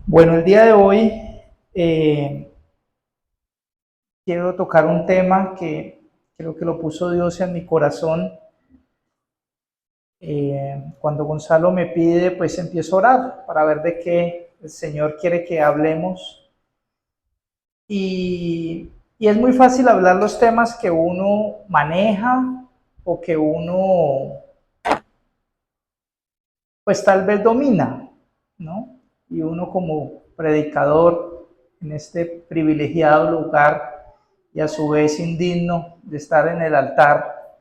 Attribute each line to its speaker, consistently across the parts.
Speaker 1: Bueno, el día de hoy quiero tocar un tema que creo que lo puso Dios en mi corazón. Cuando Gonzalo me pide, pues empiezo a orar para ver de qué el Señor quiere que hablemos. Y es muy fácil hablar los temas que uno maneja o que uno, pues tal vez domina, ¿no? Y uno como predicador en este privilegiado lugar y a su vez indigno de estar en el altar,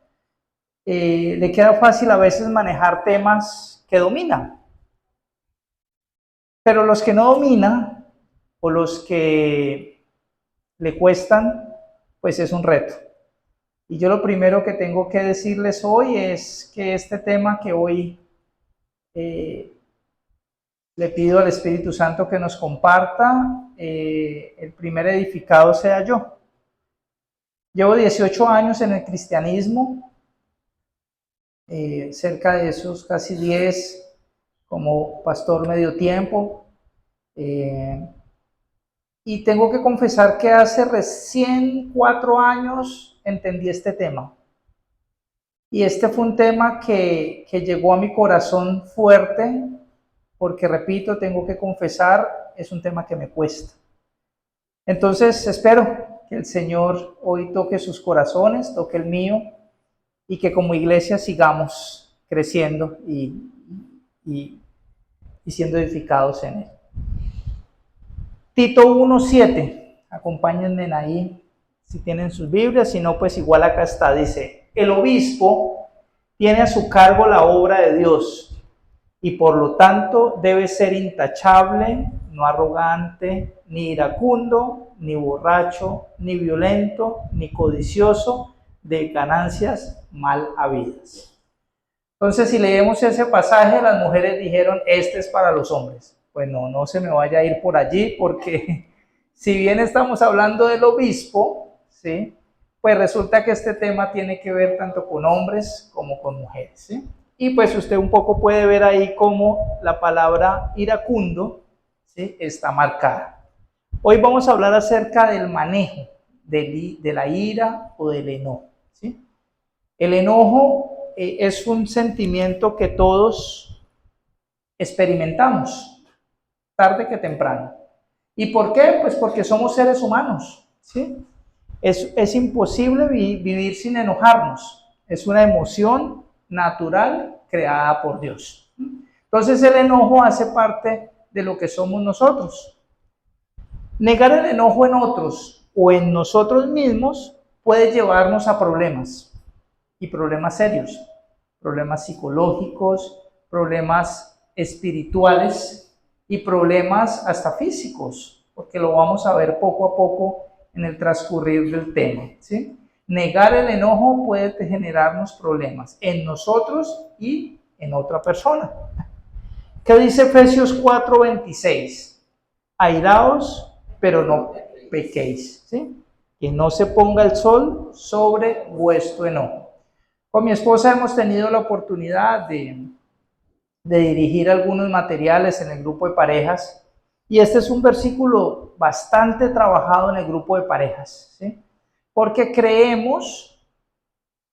Speaker 1: le queda fácil a veces manejar temas que domina, pero los que no domina o los que le cuestan, pues es un reto. Y yo lo primero que tengo que decirles hoy es que este tema que hoy le pido al Espíritu Santo que nos comparta, el primer edificado sea yo. Llevo 18 años en el cristianismo, cerca de esos casi 10 como pastor medio tiempo. Y tengo que confesar que hace recién 4 años entendí este tema. Y este fue un tema que llegó a mi corazón fuerte, porque repito, tengo que confesar, es un tema que me cuesta. Entonces espero que el Señor hoy toque sus corazones, toque el mío, y que como iglesia sigamos creciendo y, y siendo edificados en él. Tito 1:7, acompáñenme ahí si tienen sus Biblias, si no, pues igual acá está, dice, el obispo tiene a su cargo la obra de Dios y por lo tanto debe ser intachable, no arrogante, ni iracundo, ni borracho, ni violento, ni codicioso de ganancias mal habidas. Entonces, si leemos ese pasaje, las mujeres dijeron, este es para los hombres. Pues no, no se me vaya a ir por allí, porque si bien estamos hablando del obispo, ¿sí? Pues resulta que este tema tiene que ver tanto con hombres como con mujeres, ¿sí? Y pues usted un poco puede ver ahí cómo la palabra iracundo, ¿sí?, está marcada. Hoy vamos a hablar acerca del manejo de la ira o del enojo, ¿sí? El enojo es un sentimiento que todos experimentamos, tarde que temprano. ¿Y por qué? Pues porque somos seres humanos, ¿sí? Es imposible vivir sin enojarnos. Es una emoción natural creada por Dios. Entonces el enojo hace parte de lo que somos nosotros. Negar el enojo en otros o en nosotros mismos puede llevarnos a problemas, y problemas serios, problemas psicológicos, problemas espirituales y problemas hasta físicos, porque lo vamos a ver poco a poco en el transcurrir del tema, ¿sí? Negar el enojo puede generarnos problemas en nosotros y en otra persona. ¿Qué dice Efesios 4:26? Airaos, pero no pequéis, ¿sí? Que no se ponga el sol sobre vuestro enojo. Con mi esposa hemos tenido la oportunidad de dirigir algunos materiales en el grupo de parejas, y este es un versículo bastante trabajado en el grupo de parejas, ¿sí? Porque creemos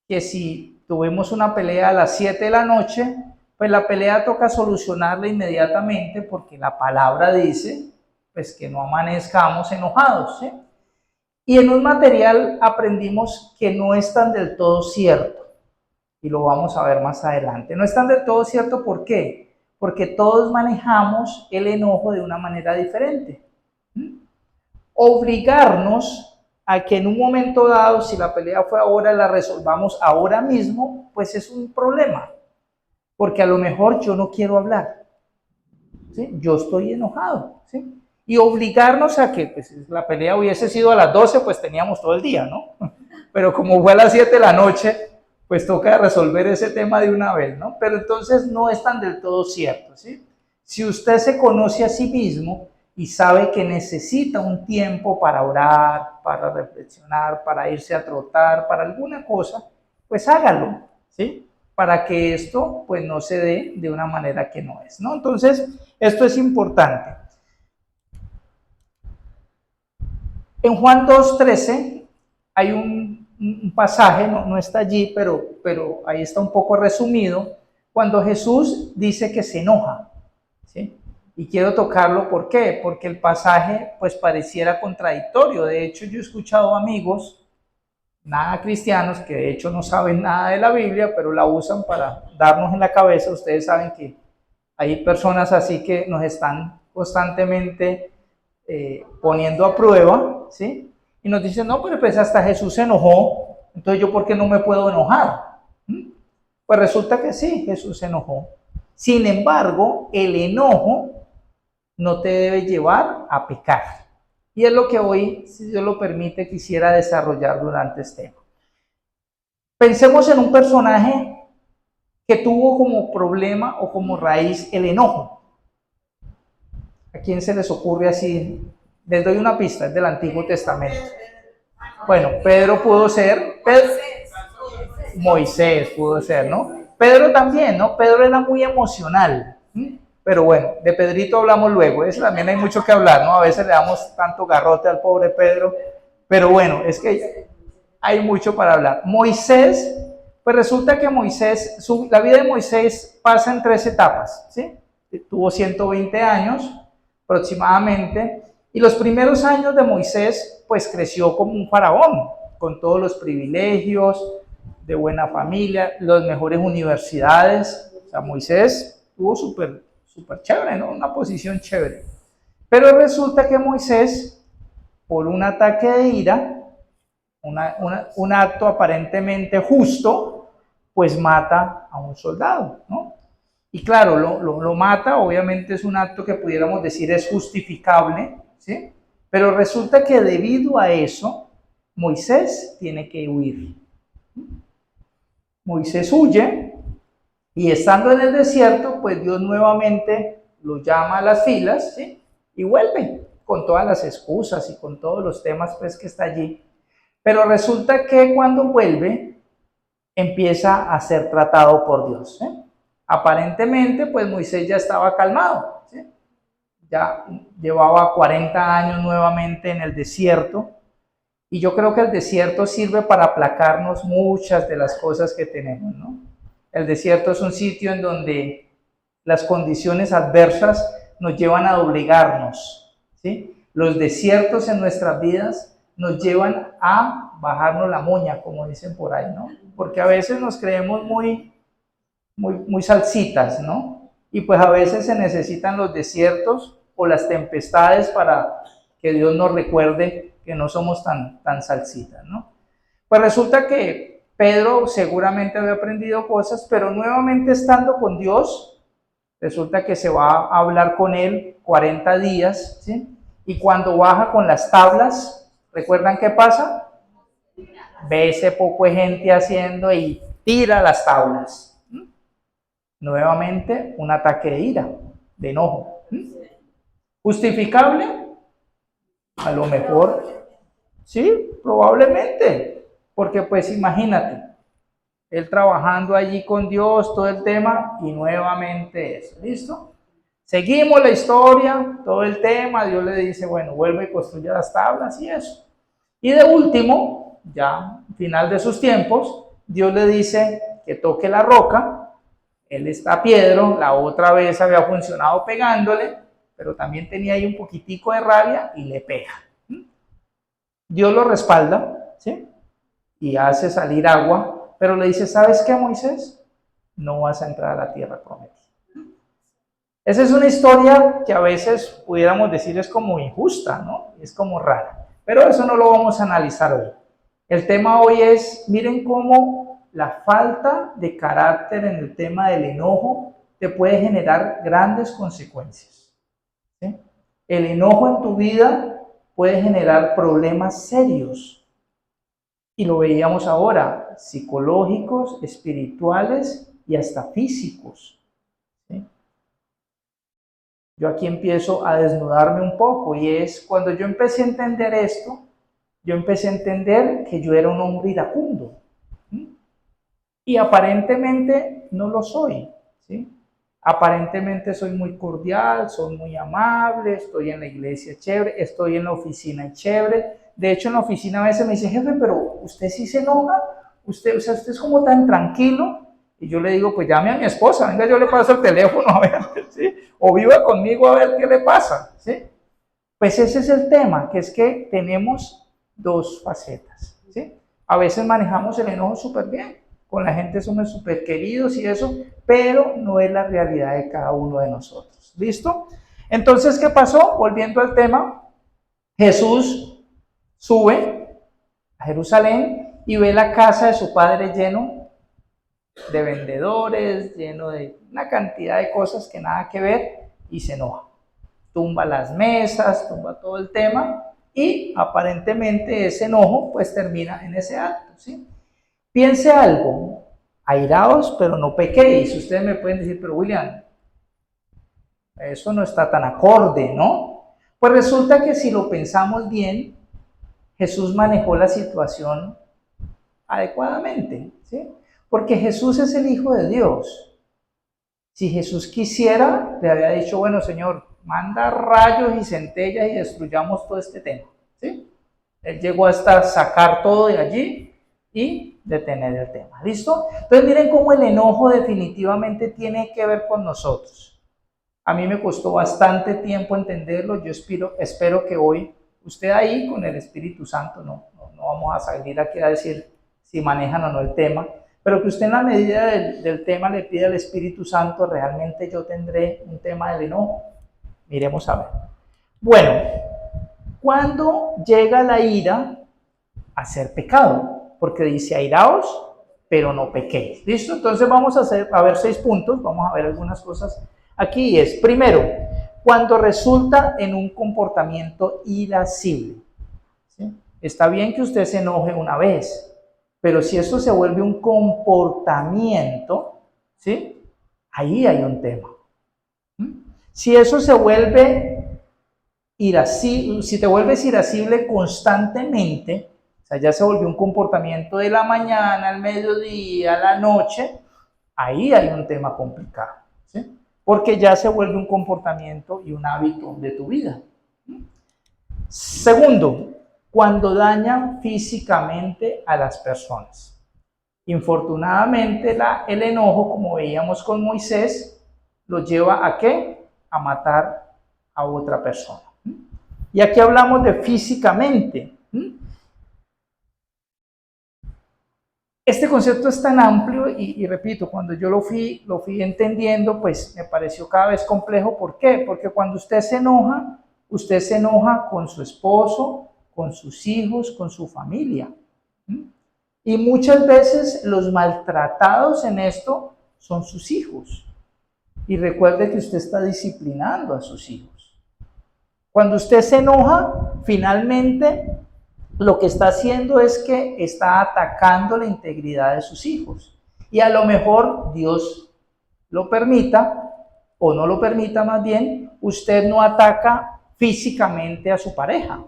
Speaker 1: que si tuvimos una pelea a las 7 de la noche, pues la pelea toca solucionarla inmediatamente, porque la palabra dice pues que no amanezcamos enojados, ¿sí? Y en un material aprendimos que no es tan del todo cierto, y lo vamos a ver más adelante. No es tan del todo cierto, ¿por qué? Porque todos manejamos el enojo de una manera diferente. Obligarnos a que en un momento dado, si la pelea fue ahora, la resolvamos ahora mismo, pues es un problema, porque a lo mejor yo no quiero hablar, ¿sí? Yo estoy enojado, ¿sí? Y obligarnos a que pues, la pelea hubiese sido a las 12, pues teníamos todo el día, ¿no? Pero como fue a las 7 de la noche, pues toca resolver ese tema de una vez, ¿no? Pero entonces no es tan del todo cierto, ¿sí? Si usted se conoce a sí mismo y sabe que necesita un tiempo para orar, para reflexionar, para irse a trotar, para alguna cosa, pues hágalo, ¿sí? Para que esto pues no se dé de una manera que no es, ¿no? Entonces, esto es importante. En Juan 2:13 hay un pasaje, no está allí, pero ahí está un poco resumido, cuando Jesús dice que se enoja, ¿sí? Y quiero tocarlo, ¿por qué? Porque el pasaje pues pareciera contradictorio. De hecho, yo he escuchado amigos, nada cristianos, que de hecho no saben nada de la Biblia, pero la usan para darnos en la cabeza. Ustedes saben que hay personas así que nos están constantemente poniendo a prueba, ¿sí? Y nos dicen, no, pero pues hasta Jesús se enojó, entonces yo ¿por qué no me puedo enojar? Pues resulta que sí, Jesús se enojó. Sin embargo, el enojo no te debe llevar a pecar. Y es lo que hoy, si Dios lo permite, quisiera desarrollar durante este tema. Pensemos en un personaje que tuvo como problema o como raíz el enojo. ¿A quién se les ocurre así? Les doy una pista, es del Antiguo Testamento. Bueno, Pedro pudo ser, Moisés pudo ser, ¿no? Pedro también, ¿no? Pedro era muy emocional. Pero bueno, de Pedrito hablamos luego. Eso también hay mucho que hablar, ¿no? A veces le damos tanto garrote al pobre Pedro. Pero bueno, es que hay mucho para hablar. Moisés, pues resulta que Moisés, la vida de Moisés pasa en 3 etapas, ¿sí? Tuvo 120 años aproximadamente. Y los primeros años de Moisés, pues creció como un faraón, con todos los privilegios, de buena familia, las mejores universidades. O sea, Moisés tuvo súper chévere, ¿no? Una posición chévere. Pero resulta que Moisés, por un ataque de ira, un acto aparentemente justo, pues mata a un soldado, ¿no? Y claro, lo mata, obviamente es un acto que pudiéramos decir es justificable, ¿sí? Pero resulta que debido a eso, Moisés tiene que huir. Moisés huye y estando en el desierto, pues Dios nuevamente lo llama a las filas, ¿sí? Y vuelve con todas las excusas y con todos los temas pues que está allí. Pero resulta que cuando vuelve, empieza a ser tratado por Dios, ¿sí? Aparentemente, pues Moisés ya estaba calmado, ¿sí? Ya llevaba 40 años nuevamente en el desierto, y yo creo que el desierto sirve para aplacarnos muchas de las cosas que tenemos, ¿no? El desierto es un sitio en donde las condiciones adversas nos llevan a doblegarnos, ¿sí? Los desiertos en nuestras vidas nos llevan a bajarnos la moña, como dicen por ahí, ¿no? Porque a veces nos creemos muy salsitas, ¿no? Y pues a veces se necesitan los desiertos o las tempestades para que Dios nos recuerde que no somos tan salsitas, ¿no? Pues resulta que Pedro seguramente había aprendido cosas, pero nuevamente estando con Dios, resulta que se va a hablar con él 40 días, ¿sí? Y cuando baja con las tablas, ¿recuerdan qué pasa? Ve ese poco de gente haciendo y tira las tablas. Nuevamente un ataque de ira, de enojo. ¿Justificable? A lo mejor, sí, probablemente. Porque pues imagínate, él trabajando allí con Dios, todo el tema, y nuevamente eso, ¿listo? Seguimos la historia, todo el tema, Dios le dice, bueno, vuelve y construye las tablas y eso. Y de último, ya final de sus tiempos, Dios le dice que toque la roca. Él está a Pedro, la otra vez había funcionado pegándole, pero también tenía ahí un poquitico de rabia y le pega. Dios lo respalda, ¿sí? Y hace salir agua, pero le dice, ¿sabes qué, Moisés? No vas a entrar a la tierra prometida. Esa es una historia que a veces pudiéramos decir es como injusta, ¿no? Es como rara, pero eso no lo vamos a analizar hoy. El tema hoy es, miren cómo la falta de carácter en el tema del enojo te puede generar grandes consecuencias, ¿sí? El enojo en tu vida puede generar problemas serios, y lo veíamos ahora, psicológicos, espirituales y hasta físicos, ¿sí? Yo aquí empiezo a desnudarme un poco, y es cuando yo empecé a entender esto, yo empecé a entender que yo era un hombre iracundo, ¿sí? Y aparentemente no lo soy, ¿sí? Aparentemente soy muy cordial, soy muy amable, estoy en la iglesia chévere, estoy en la oficina chévere, De hecho, en la oficina a veces me dice, jefe, pero usted sí se enoja, usted, o sea, usted es como tan tranquilo. Y yo le digo, pues llame a mi esposa, venga, yo le paso el teléfono a ver, ¿sí? O viva conmigo a ver qué le pasa, ¿sí? Pues ese es el tema, que es que tenemos dos facetas, ¿sí? A veces manejamos el enojo súper bien, con la gente somos súper queridos y eso, pero no es la realidad de cada uno de nosotros. ¿Listo? Entonces, ¿qué pasó? Volviendo al tema, Jesús sube a Jerusalén y ve la casa de su padre lleno de vendedores, lleno de una cantidad de cosas que nada que ver, y se enoja. Tumba las mesas, tumba todo el tema, y aparentemente ese enojo pues termina en ese acto, ¿sí? Piense algo, airaos pero no pequéis. Ustedes me pueden decir, pero William, eso no está tan acorde, ¿no? Pues resulta que si lo pensamos bien, Jesús manejó la situación adecuadamente, ¿sí? Porque Jesús es el Hijo de Dios. Si Jesús quisiera, le había dicho, bueno, Señor, manda rayos y centellas y destruyamos todo este tema, ¿sí? Él llegó hasta sacar todo de allí y detener el tema, ¿listo? Entonces miren cómo el enojo definitivamente tiene que ver con nosotros. A mí me costó bastante tiempo entenderlo. Yo espero que hoy usted ahí con el Espíritu Santo, no vamos a salir aquí a decir si manejan o no el tema, pero que usted en la medida del tema le pida al Espíritu Santo, realmente yo tendré un tema del enojo. Miremos a ver. Bueno, cuando llega la ira a ser pecado, porque dice airaos, pero no pequéis. ¿Listo? Entonces vamos a ver 6 puntos, vamos a ver algunas cosas aquí. Es, primero, cuando resulta en un comportamiento irascible. ¿Sí? Está bien que usted se enoje una vez, pero si eso se vuelve un comportamiento, ¿sí? Ahí hay un tema. Si eso se vuelve irascible, si te vuelves irascible constantemente, o sea, ya se volvió un comportamiento de la mañana, al mediodía, a la noche, ahí hay un tema complicado, ¿sí? Porque ya se vuelve un comportamiento y un hábito de tu vida. Segundo, cuando dañan físicamente a las personas. Infortunadamente, el enojo, como veíamos con Moisés, lo lleva a ¿qué? A matar a otra persona. Y aquí hablamos de físicamente. Este concepto es tan amplio y repito, cuando yo lo fui entendiendo, pues me pareció cada vez complejo. ¿Por qué? Porque cuando usted se enoja con su esposo, con sus hijos, con su familia. Y muchas veces los maltratados en esto son sus hijos. Y recuerde que usted está disciplinando a sus hijos. Cuando usted se enoja, finalmente lo que está haciendo es que está atacando la integridad de sus hijos. Y a lo mejor Dios lo permita, o no lo permita más bien, usted no ataca físicamente a su pareja.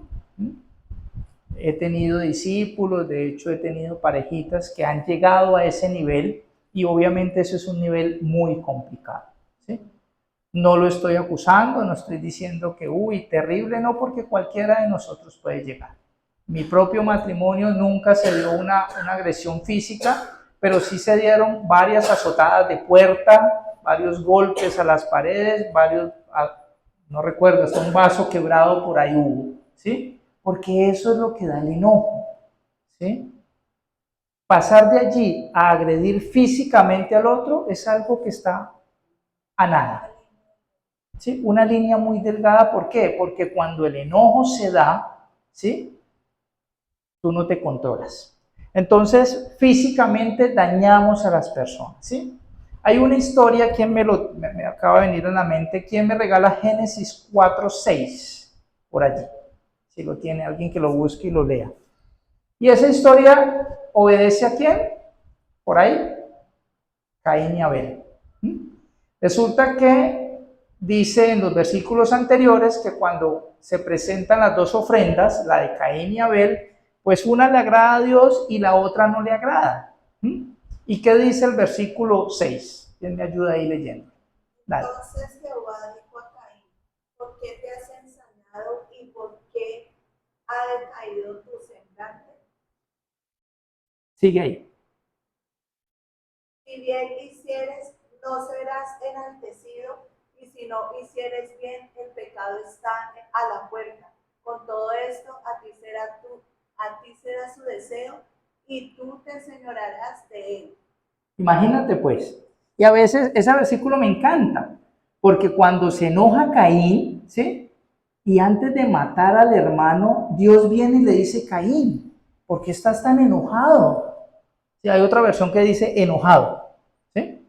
Speaker 1: He tenido discípulos, de hecho he tenido parejitas que han llegado a ese nivel y obviamente eso es un nivel muy complicado, ¿sí? No lo estoy acusando, no estoy diciendo que, uy, terrible, no, porque cualquiera de nosotros puede llegar. Mi propio matrimonio nunca se dio una agresión física, pero sí se dieron varias azotadas de puerta, varios golpes a las paredes, no recuerdo, hasta un vaso quebrado por ahí hubo, ¿sí? Porque eso es lo que da el enojo, ¿sí? Pasar de allí a agredir físicamente al otro es algo que está a nada. ¿Sí? Una línea muy delgada, ¿por qué? Porque cuando el enojo se da, ¿sí? Tú no te controlas. Entonces, físicamente dañamos a las personas, ¿sí? Hay una historia, me acaba de venir a la mente, ¿quién me regala Génesis 4:6? Por allí. Si lo tiene alguien que lo busque y lo lea. Y esa historia obedece a quién? Por ahí, Caín y Abel. Resulta que dice en los versículos anteriores que cuando se presentan las dos ofrendas, la de Caín y Abel, pues una le agrada a Dios y la otra no le agrada. ¿Y qué dice el versículo 6? ¿Quién me ayuda ahí leyendo? Dale.
Speaker 2: Entonces Jehová dijo a Caín, ¿por qué te has ensañado y por qué ha decaído
Speaker 1: Sigue ahí.
Speaker 2: Si bien hicieres, no serás enaltecido, y si no hicieres bien, el pecado está a la puerta. Con todo esto, a ti será su deseo, y tú te enseñorearás de él.
Speaker 1: Imagínate pues. Y a veces ese versículo me encanta, porque cuando se enoja Caín, ¿sí? Y antes de matar al hermano, Dios viene y le dice, Caín, ¿por qué estás tan enojado? Sí, hay otra versión que dice enojado, ¿sí?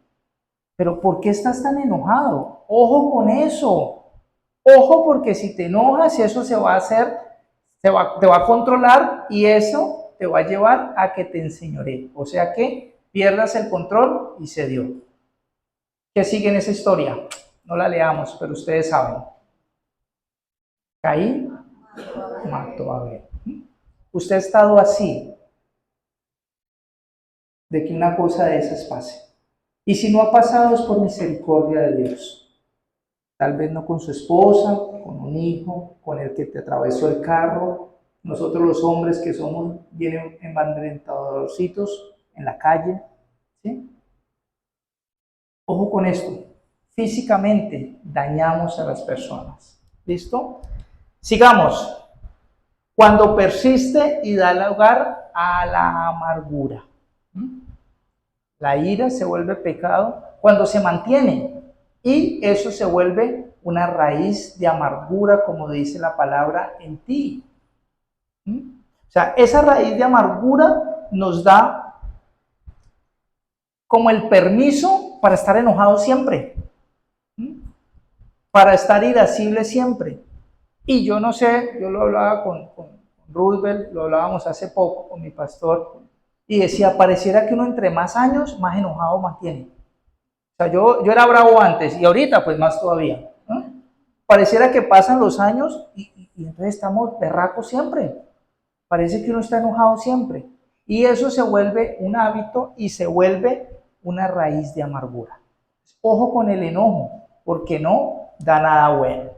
Speaker 1: Pero ¿por qué estás tan enojado? Ojo con eso. Ojo, porque si te enojas, eso se va a hacer, te va a controlar y eso te va a llevar a que te enseñoree. O sea que pierdas el control y se dio. ¿Qué sigue en esa historia? No la leamos, pero ustedes saben. Caín mató a Abel. Usted ha estado así, de que una cosa de esas pase. Y si no ha pasado es por misericordia de Dios. Tal vez no con su esposa, con un hijo, con el que te atravesó el carro. Nosotros los hombres que somos bien embandrentadorcitos en la calle, ¿sí? Ojo con esto. Físicamente dañamos a las personas. ¿Listo? Sigamos. Cuando persiste y da lugar a la amargura. La ira se vuelve pecado cuando se mantiene y eso se vuelve una raíz de amargura, como dice la palabra, en ti. O sea, esa raíz de amargura nos da como el permiso para estar enojado siempre, para estar irascible siempre. Y yo no sé, yo lo hablaba con Roosevelt, lo hablábamos hace poco con mi pastor, y decía, pareciera que uno entre más años, más enojado mantiene. O sea, yo era bravo antes y ahorita pues más todavía. ¿No? Pareciera que pasan los años y entonces estamos berracos siempre. Parece que uno está enojado siempre. Y eso se vuelve un hábito y se vuelve una raíz de amargura. Ojo con el enojo, porque no da nada bueno.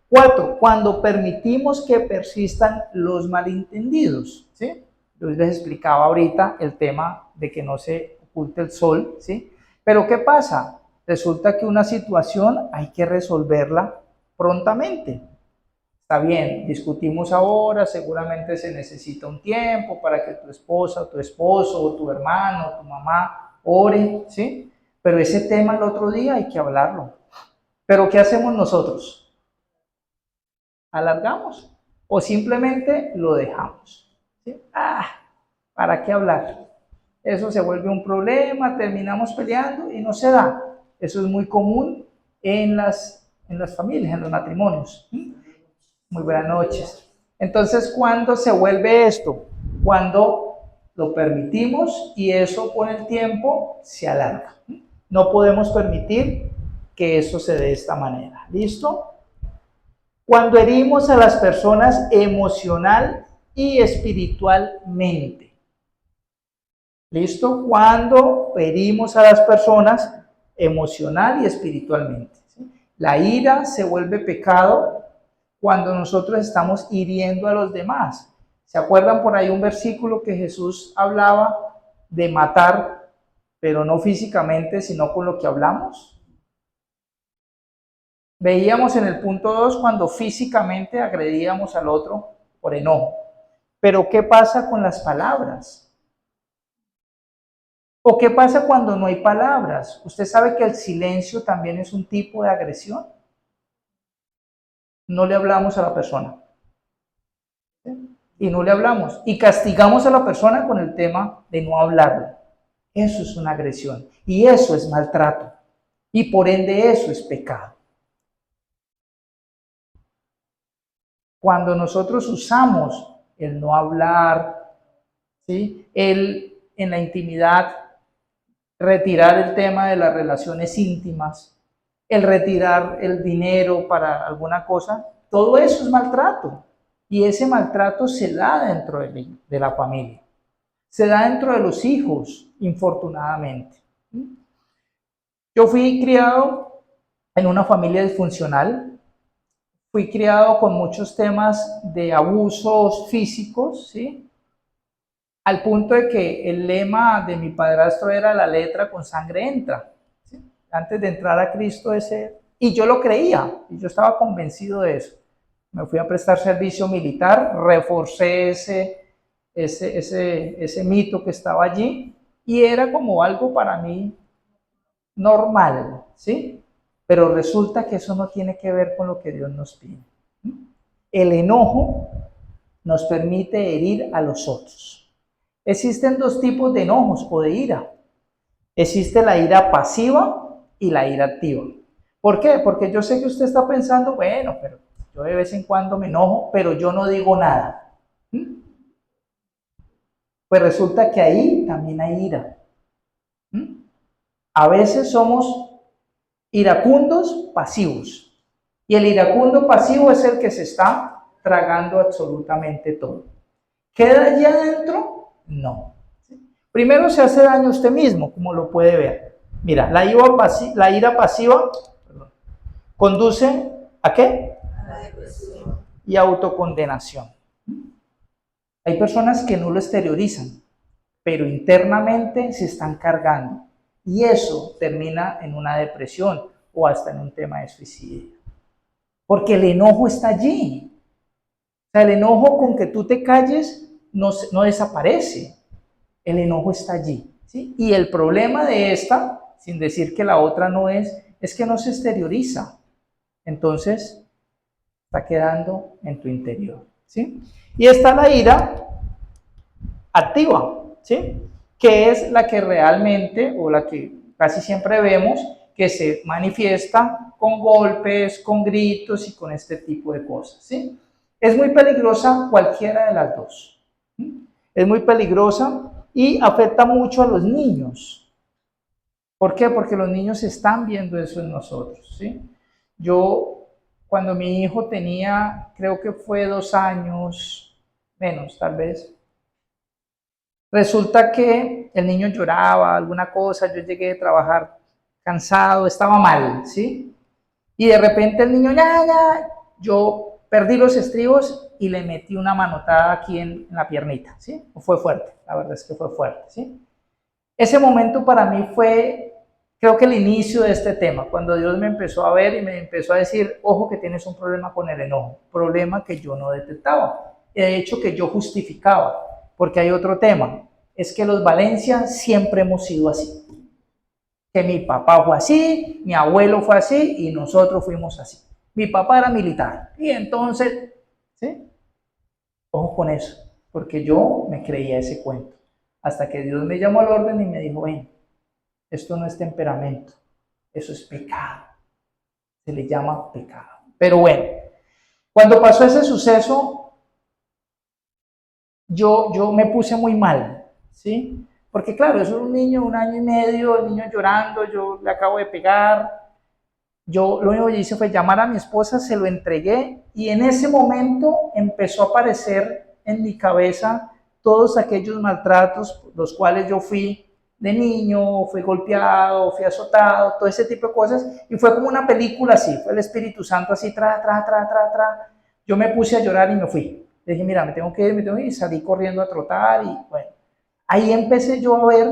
Speaker 1: 4. Cuando permitimos que persistan los malentendidos. ¿Sí? Yo les explicaba ahorita el tema de que no se oculte el sol. ¿Sí? Pero ¿qué pasa? Resulta que una situación hay que resolverla prontamente. Está bien, discutimos ahora, seguramente se necesita un tiempo para que tu esposa o tu esposo o tu hermano o tu mamá ore, ¿sí? Pero ese tema el otro día hay que hablarlo. Pero ¿qué hacemos nosotros? ¿Alargamos o simplemente lo dejamos? ¿Sí? ¿Para qué hablar? Eso se vuelve un problema, terminamos peleando y no se da. Eso es muy común en las familias, en los matrimonios. Muy buenas noches. Entonces, ¿cuándo se vuelve esto? Cuando lo permitimos y eso con el tiempo se alarga. No podemos permitir que eso se dé de esta manera. ¿Listo? Cuando herimos a las personas emocional y espiritualmente. ¿Listo? Cuando herimos a las personas emocional y espiritualmente. ¿Sí? La ira se vuelve pecado cuando nosotros estamos hiriendo a los demás. ¿Se acuerdan por ahí un versículo que Jesús hablaba de matar, pero no físicamente, sino con lo que hablamos? Veíamos en el punto 2 cuando físicamente agredíamos al otro por enojo. Pero ¿qué pasa con las palabras? ¿O qué pasa cuando no hay palabras? ¿Usted sabe que el silencio también es un tipo de agresión? No le hablamos a la persona. ¿Sí? Y no le hablamos. Y castigamos a la persona con el tema de no hablarle. Eso es una agresión. Y eso es maltrato. Y por ende eso es pecado. Cuando nosotros usamos el no hablar, ¿sí? En la intimidad, retirar el tema de las relaciones íntimas, el retirar el dinero para alguna cosa, todo eso es maltrato. Y ese maltrato se da dentro de la familia, se da dentro de los hijos, infortunadamente. Yo fui criado en una familia disfuncional, fui criado con muchos temas de abusos físicos, ¿sí? al punto de que el lema de mi padrastro era la letra con sangre entra. ¿Sí? Antes de entrar a Cristo y yo lo creía, y yo estaba convencido de eso. Me fui a prestar servicio militar, reforcé ese mito que estaba allí, y era como algo para mí normal, ¿sí? Pero resulta que eso no tiene que ver con lo que Dios nos pide. El enojo nos permite herir a los otros. Existen dos tipos de enojos o de ira. Existe la ira pasiva y la ira activa. ¿Por qué? Porque yo sé que usted está pensando, bueno, pero yo de vez en cuando me enojo, pero yo no digo nada. Pues resulta que ahí también hay ira. A veces somos iracundos pasivos. Y el iracundo pasivo es el que se está tragando absolutamente todo. ¿Queda allí adentro? No. Primero se hace daño a usted mismo, como lo puede ver. Mira, la ira pasiva conduce ¿a qué?
Speaker 2: A la depresión.
Speaker 1: Y autocondenación. Hay personas que no lo exteriorizan, pero internamente se están cargando. Y eso termina en una depresión o hasta en un tema de suicidio. Porque el enojo está allí. O sea, el enojo con que tú te calles no desaparece. El enojo está allí. ¿Sí? Y el problema de esta, sin decir que la otra no es que no se exterioriza. Entonces, está quedando en tu interior. ¿Sí? Y está la ira activa, ¿sí? Que es la que realmente, o la que casi siempre vemos, que se manifiesta con golpes, con gritos y con este tipo de cosas, ¿sí? Es muy peligrosa cualquiera de las dos. ¿Sí? Es muy peligrosa y afecta mucho a los niños. ¿Por qué? Porque los niños están viendo eso en nosotros, ¿sí? Yo, cuando mi hijo tenía, creo que fue 2 años, menos tal vez, resulta que el niño lloraba, alguna cosa, yo llegué a trabajar cansado, estaba mal, ¿sí? Y de repente el niño, ya, yo perdí los estribos y le metí una manotada aquí en la piernita, ¿sí? Fue fuerte, la verdad es que fue fuerte, ¿sí? Ese momento para mí fue, creo que el inicio de este tema, cuando Dios me empezó a ver y me empezó a decir, ojo que tienes un problema con el enojo, problema que yo no detectaba, de hecho que yo justificaba, porque hay otro tema, es que los Valencia siempre hemos sido así, que mi papá fue así, mi abuelo fue así y nosotros fuimos así. Mi papá era militar y entonces, ¿sí? Ojo con eso, porque yo me creía ese cuento, hasta que Dios me llamó al orden y me dijo, ven, esto no es temperamento, eso es pecado, se le llama pecado. Pero bueno, cuando pasó ese suceso, yo me puse muy mal, ¿sí? Porque claro, eso es un niño, 1 año y medio, el niño llorando, yo le acabo de pegar. Yo lo único que hice fue llamar a mi esposa, se lo entregué y en ese momento empezó a aparecer en mi cabeza todos aquellos maltratos los cuales yo fui de niño, fui golpeado, fui azotado, todo ese tipo de cosas, y fue como una película así, fue el Espíritu Santo así, tra. Yo me puse a llorar y me fui. Le dije, mira, me tengo que ir, y salí corriendo a trotar y bueno, ahí empecé yo a ver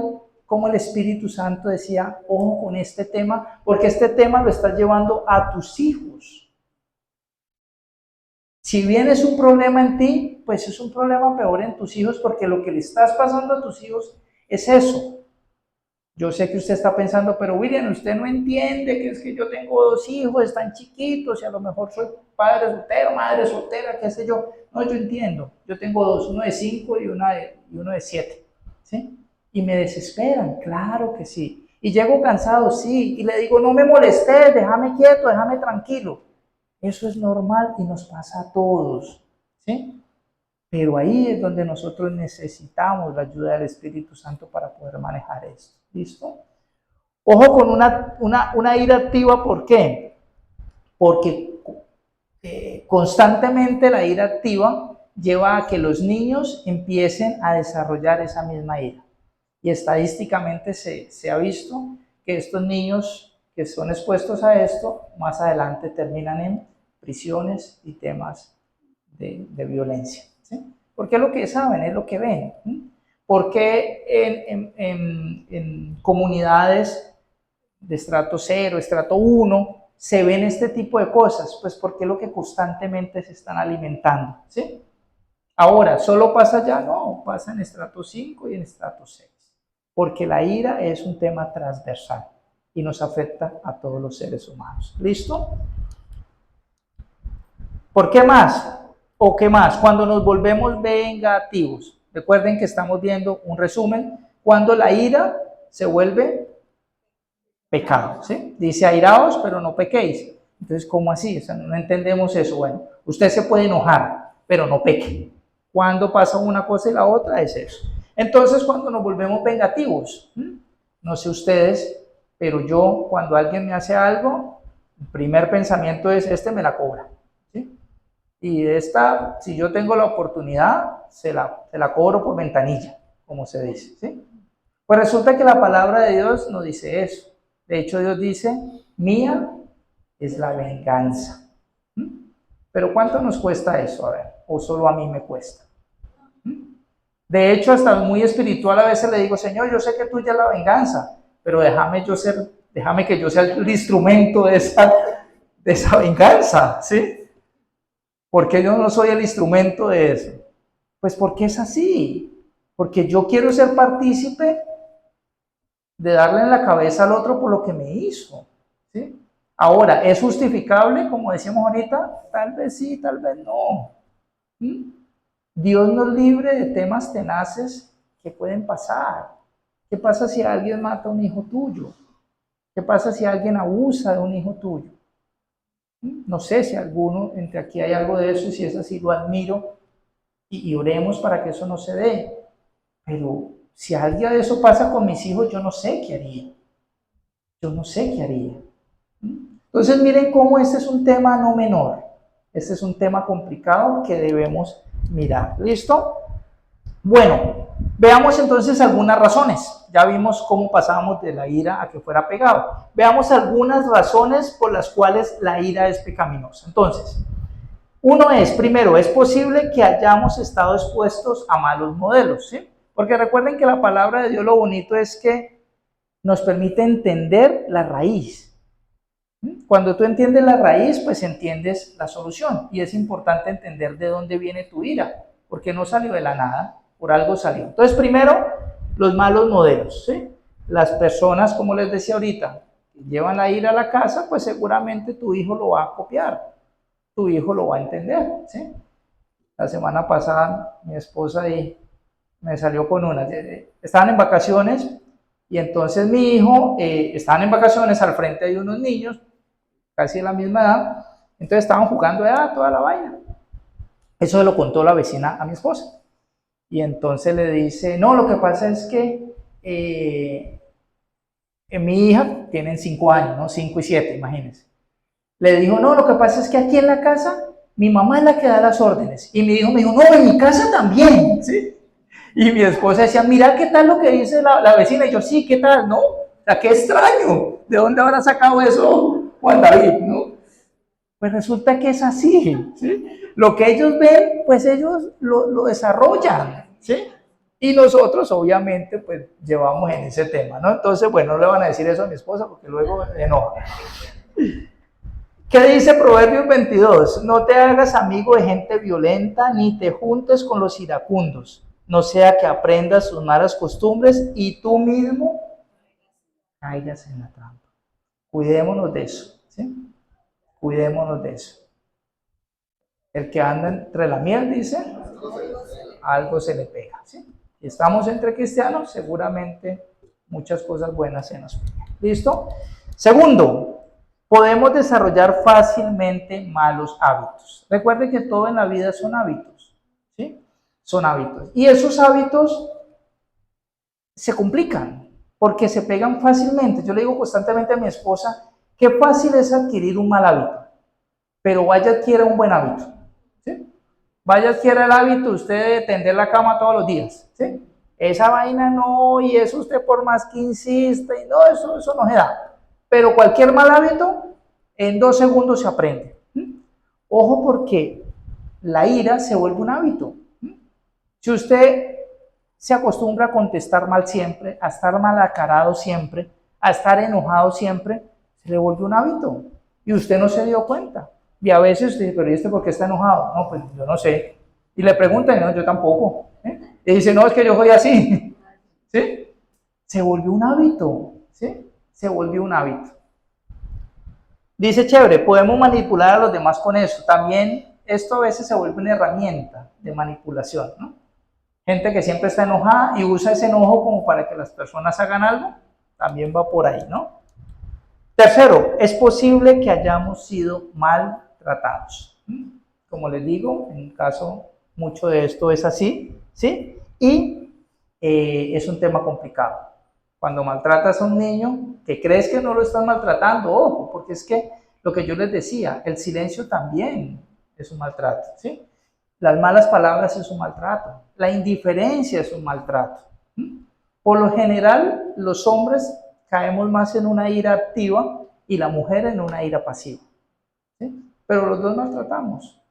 Speaker 1: cómo el Espíritu Santo decía, ojo con este tema, porque este tema lo estás llevando a tus hijos. Si bien es un problema en ti, pues es un problema peor en tus hijos, porque lo que le estás pasando a tus hijos es eso. Yo sé que usted está pensando, pero William, usted no entiende que es que yo tengo 2 hijos, están chiquitos, y a lo mejor soy padre soltero, madre soltera, qué sé yo. No, yo entiendo. Yo tengo 2, uno de 5 y uno de 7. ¿Sí? Y me desesperan, claro que sí. Y llego cansado, sí. Y le digo, no me molestes, déjame quieto, déjame tranquilo. Eso es normal y nos pasa a todos. ¿Sí? Pero ahí es donde nosotros necesitamos la ayuda del Espíritu Santo para poder manejar esto. ¿Listo? Ojo con una ira activa, ¿por qué? Porque constantemente la ira activa lleva a que los niños empiecen a desarrollar esa misma ira. Y estadísticamente se ha visto que estos niños que son expuestos a esto, más adelante terminan en prisiones y temas de violencia. ¿Sí? Porque es lo que saben, es lo que ven. ¿Sí? ¿Por qué en comunidades de estrato 0, estrato 1, se ven este tipo de cosas? Pues porque es lo que constantemente se están alimentando, ¿sí? Ahora, ¿solo pasa allá? No, pasa en estrato 5 y en estrato 6, porque la ira es un tema transversal y nos afecta a todos los seres humanos. ¿Listo? ¿Por qué más? ¿O qué más? Cuando nos volvemos vengativos. Recuerden que estamos viendo un resumen. Cuando la ira se vuelve pecado, ¿sí? Dice airaos, pero no pequéis. Entonces, ¿cómo así? O sea, no entendemos eso. Bueno, usted se puede enojar, pero no peque. Cuando pasa una cosa y la otra es eso. Entonces, cuando nos volvemos vengativos, no sé ustedes, pero yo cuando alguien me hace algo, el primer pensamiento es, este me la cobra, ¿sí? Y esta, si yo tengo la oportunidad, se la cobro por ventanilla, como se dice, ¿sí? Pues resulta que la palabra de Dios no dice eso. De hecho, Dios dice, mía es la venganza. Pero ¿cuánto nos cuesta eso? A ver, o solo a mí me cuesta. De hecho, hasta muy espiritual a veces le digo, Señor, yo sé que tuya es la venganza, pero déjame que yo sea el instrumento de esa venganza, ¿sí? Porque yo no soy el instrumento de eso. Pues porque es así. Porque yo quiero ser partícipe de darle en la cabeza al otro por lo que me hizo, ¿sí? Ahora, ¿es justificable, como decíamos ahorita? Tal vez sí, tal vez no. Dios nos libre de temas tenaces que pueden pasar. ¿Qué pasa si alguien mata a un hijo tuyo? ¿Qué pasa si alguien abusa de un hijo tuyo? No sé si alguno entre aquí hay algo de eso, y si es así, lo admiro y oremos para que eso no se dé. Pero si algo de eso pasa con mis hijos, yo no sé qué haría. Yo no sé qué haría. Entonces miren cómo este es un tema no menor. Este es un tema complicado que debemos mirar. ¿Listo? Bueno, veamos entonces algunas razones. Ya vimos cómo pasábamos de la ira a que fuera pegado. Veamos algunas razones por las cuales la ira es pecaminosa. Entonces, uno es, primero, es posible que hayamos estado expuestos a malos modelos, ¿sí? Porque recuerden que la palabra de Dios, lo bonito es que nos permite entender la raíz. Cuando tú entiendes la raíz, pues entiendes la solución. Y es importante entender de dónde viene tu ira, porque no salió de la nada, por algo salió. Entonces, primero, los malos modelos, ¿sí? Las personas, como les decía ahorita, que llevan la ira a la casa, pues seguramente tu hijo lo va a copiar, tu hijo lo va a entender, ¿sí? La semana pasada mi esposa me salió con una, estaban en vacaciones y entonces mi hijo, estaban en vacaciones al frente de unos niños, casi de la misma edad, entonces estaban jugando toda la vaina. Eso se lo contó la vecina a mi esposa. Y entonces le dice, no, lo que pasa es que mi hija, tienen 5 años, ¿no? 5 y 7, imagínense. Le dijo, no, lo que pasa es que aquí en la casa, mi mamá es la que da las órdenes. Y mi hijo me dijo, no, en mi casa también, ¿sí? Y mi esposa decía, mira qué tal lo que dice la vecina. Y yo, sí, ¿qué tal? No, o sea, qué extraño. ¿De dónde habrá sacado eso Juan David, no? Pues resulta que es así, ¿sí? Lo que ellos ven, pues ellos lo desarrollan, ¿sí? Y nosotros, obviamente, pues llevamos en ese tema, ¿no? Entonces, bueno, no le van a decir eso a mi esposa porque luego enoja. ¿Qué dice Proverbios 22? No te hagas amigo de gente violenta, ni te juntes con los iracundos, no sea que aprendas sus malas costumbres y tú mismo caigas en la trampa. Cuidémonos de eso, ¿sí? Cuidémonos de eso. El que anda entre la miel, dice, algo se le pega, ¿sí? Si estamos entre cristianos, seguramente muchas cosas buenas se nos pegan. ¿Listo? Segundo, podemos desarrollar fácilmente malos hábitos. Recuerden que todo en la vida son hábitos, ¿sí? Son hábitos. Y esos hábitos se complican porque se pegan fácilmente. Yo le digo constantemente a mi esposa, qué fácil es adquirir un mal hábito, pero vaya adquiera un buen hábito, ¿sí? Vaya adquiera el hábito usted de tender la cama todos los días, ¿sí? Esa vaina no, y eso usted por más que insista, y no, eso no se da. Pero cualquier mal hábito, en 2 segundos se aprende. Ojo porque la ira se vuelve un hábito. Si usted se acostumbra a contestar mal siempre, a estar mal acarado siempre, a estar enojado siempre, se le vuelve un hábito y usted no se dio cuenta. Y a veces usted dice, pero ¿y este por qué está enojado? No, pues yo no sé. Y le preguntan, no, yo tampoco. Y dice, no, es que yo soy así. ¿Sí? Se volvió un hábito. ¿Sí? Se volvió un hábito. Dice, chévere, podemos manipular a los demás con eso. También esto a veces se vuelve una herramienta de manipulación, ¿no? Gente que siempre está enojada y usa ese enojo como para que las personas hagan algo, también va por ahí, ¿no? Tercero, es posible que hayamos sido maltratados. Como les digo, en el caso, mucho de esto es así, ¿sí? Y es un tema complicado. Cuando maltratas a un niño, que crees que no lo estás maltratando, ojo, porque es que lo que yo les decía, el silencio también es un maltrato, ¿sí? Las malas palabras es un maltrato, la indiferencia es un maltrato. Por lo general, los hombres caemos más en una ira activa y la mujer en una ira pasiva, ¿sí? Pero los dos maltratamos.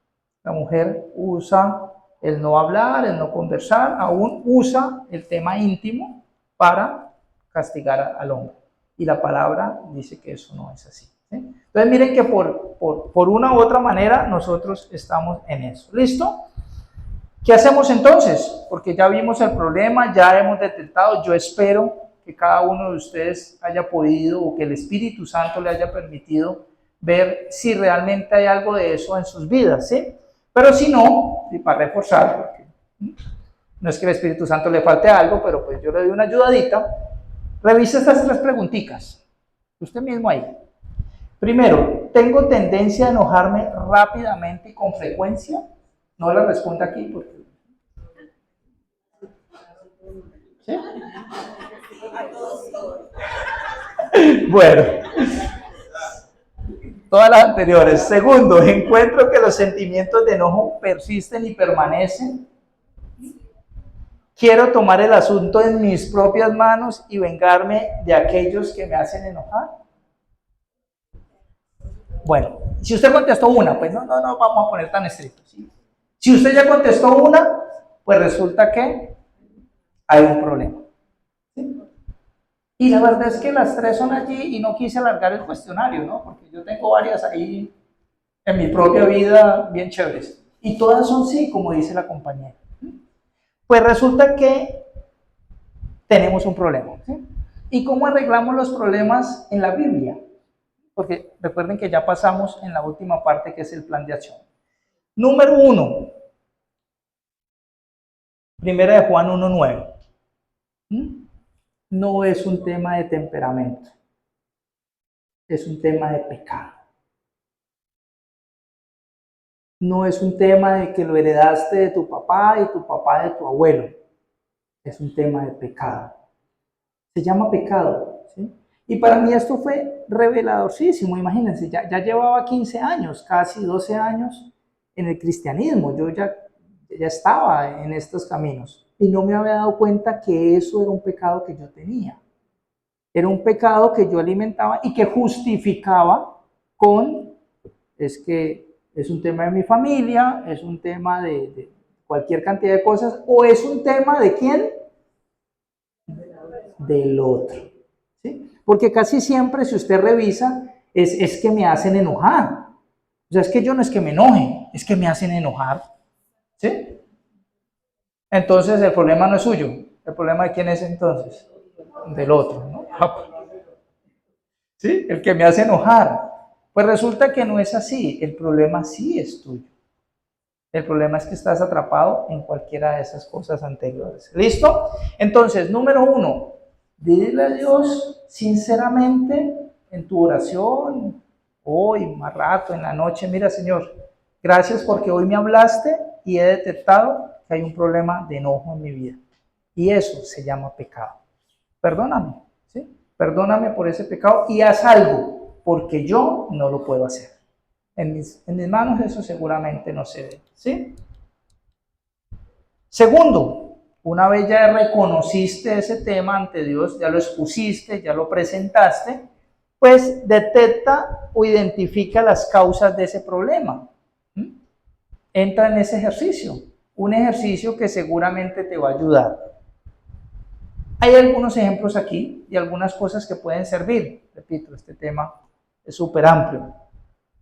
Speaker 1: La mujer usa el no hablar, el no conversar, aún usa el tema íntimo para castigar al hombre. Y la palabra dice que eso no es así, ¿sí? Entonces miren que por una u otra manera nosotros estamos en eso. ¿Listo? ¿Qué hacemos entonces? Porque ya vimos el problema, ya hemos detectado. Yo espero que cada uno de ustedes haya podido o que el Espíritu Santo le haya permitido ver si realmente hay algo de eso en sus vidas, ¿sí? Pero si no, y para reforzar, porque no es que el Espíritu Santo le falte algo, pero pues yo le doy una ayudadita, revise estas 3 preguntitas. Usted mismo ahí. Primero, ¿tengo tendencia a enojarme rápidamente y con frecuencia? No la responda aquí porque... ¿Sí? Bueno, todas las anteriores. Segundo, encuentro que los sentimientos de enojo persisten y permanecen. Quiero tomar el asunto en mis propias manos y vengarme de aquellos que me hacen enojar. Bueno, si usted contestó una, pues no vamos a poner tan estrictos, ¿sí? Si usted ya contestó una, pues resulta que hay un problema, ¿sí? Y la verdad es que las 3 son allí y no quise alargar el cuestionario, ¿no? Porque yo tengo varias ahí en mi propia vida bien chéveres. Y todas son sí, como dice la compañera. Pues resulta que tenemos un problema, ¿sí? ¿Y cómo arreglamos los problemas en la Biblia? Porque recuerden que ya pasamos en la última parte que es el plan de acción. Número 1, Primera de Juan 1:9. No es un tema de temperamento, es un tema de pecado. No es un tema de que lo heredaste de tu papá y tu papá de tu abuelo, es un tema de pecado. Se llama pecado, ¿sí? Y para mí esto fue reveladorcísimo. Imagínense, ya llevaba 15 años, casi 12 años en el cristianismo. Yo ya estaba en estos caminos y no me había dado cuenta que eso era un pecado que yo tenía. Era un pecado que yo alimentaba y que justificaba con, es que es un tema de mi familia, es un tema de cualquier cantidad de cosas, o es un tema de ¿quién? Del otro, ¿sí? Porque casi siempre, si usted revisa, es que me hacen enojar. O sea, es que yo no es que me enoje, es que me hacen enojar, ¿sí? Entonces el problema no es suyo. ¿El problema de quién es entonces? Del otro, ¿no? ¿Sí? El que me hace enojar. Pues resulta que no es así. El problema sí es tuyo. El problema es que estás atrapado en cualquiera de esas cosas anteriores. ¿Listo? Entonces, número 1, dile a Dios sinceramente en tu oración, hoy, más rato, en la noche, mira Señor, gracias porque hoy me hablaste y he detectado que hay un problema de enojo en mi vida. Y eso se llama pecado. Perdóname, ¿sí? Perdóname por ese pecado y haz algo, porque yo no lo puedo hacer. En mis manos eso seguramente no se ve, ¿sí? Segundo, una vez ya reconociste ese tema ante Dios, ya lo expusiste, ya lo presentaste, pues detecta o identifica las causas de ese problema. Entra en ese ejercicio, un ejercicio que seguramente te va a ayudar. Hay algunos ejemplos aquí y algunas cosas que pueden servir. Repito, este tema es súper amplio.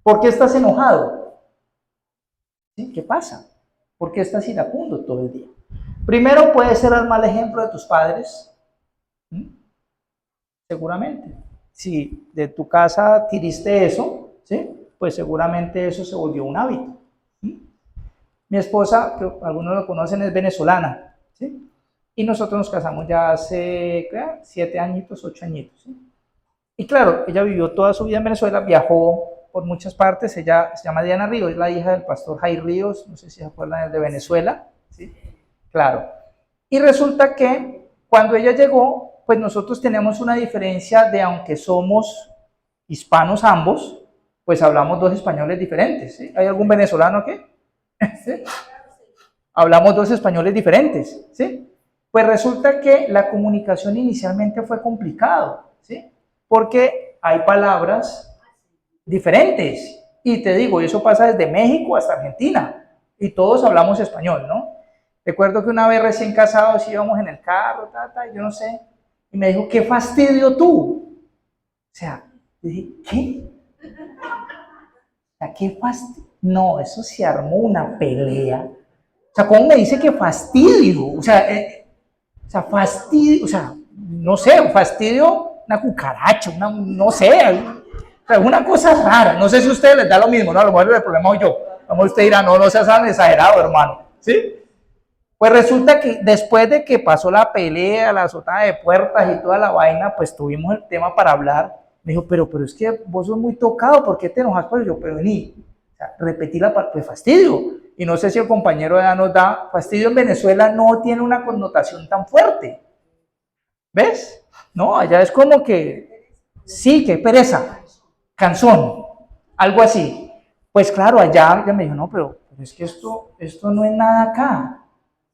Speaker 1: ¿Por qué estás enojado? ¿Sí? ¿Qué pasa? ¿Por qué estás iracundo todo el día? Primero puede ser el mal ejemplo de tus padres. ¿Mm? Seguramente. Si de tu casa adquiriste eso, ¿sí? Pues seguramente eso se volvió un hábito. ¿Mm? Mi esposa, que algunos lo conocen, es venezolana, ¿sí? Y nosotros nos casamos ya hace 7 añitos, 8 añitos, ¿sí? Y claro, ella vivió toda su vida en Venezuela, viajó por muchas partes. Ella se llama Diana Ríos, es la hija del pastor Jai Ríos, no sé si se acuerdan, de Venezuela, ¿sí? Claro. Y resulta que cuando ella llegó, pues nosotros tenemos una diferencia de, aunque somos hispanos ambos, pues hablamos dos españoles diferentes, ¿sí? ¿Hay algún venezolano aquí? ¿Sí? Hablamos dos españoles diferentes, ¿sí? Pues resulta que la comunicación inicialmente fue complicado, ¿sí? Porque hay palabras diferentes. Y te digo, eso pasa desde México hasta Argentina. Y todos hablamos español, ¿no? Recuerdo que una vez recién casados íbamos en el carro, yo no sé, y me dijo, qué fastidio tú. O sea, yo dije, ¿qué? O sea, ¿qué fastidio? No, eso se armó una pelea. O sea, ¿cómo me dice que fastidio? O sea, fastidio, o sea, no sé, fastidio, una cucaracha, no sé, o sea, una cosa rara. No sé si a ustedes les da lo mismo, ¿no? A lo mejor el problema soy yo. A lo mejor usted dirá, no seas tan exagerado, hermano, ¿sí? Pues resulta que después de que pasó la pelea, la azotada de puertas y toda la vaina, pues tuvimos el tema para hablar. Me dijo, pero es que vos sos muy tocado, ¿por qué te enojas? Pero yo, pero ni, o sea, repetí la parte, pues fastidio. Y no sé si el compañero ya nos da, fastidio en Venezuela no tiene una connotación tan fuerte. ¿Ves? No, allá es como que, sí, que pereza, cansón, algo así. Pues claro, allá ya me dijo, no, pero es que esto no es nada acá.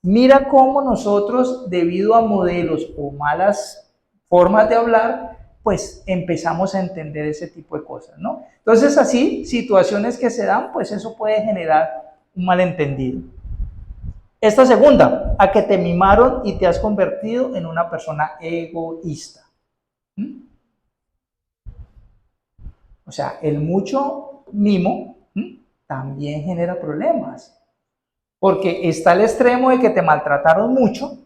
Speaker 1: Mira cómo nosotros, debido a modelos o malas formas de hablar, pues empezamos a entender ese tipo de cosas, ¿no? Entonces así, situaciones que se dan, pues eso puede generar un malentendido. Esta segunda, a que te mimaron y te has convertido en una persona egoísta. ¿Mm? O sea, el mucho mimo también genera problemas. Porque está el extremo de que te maltrataron mucho,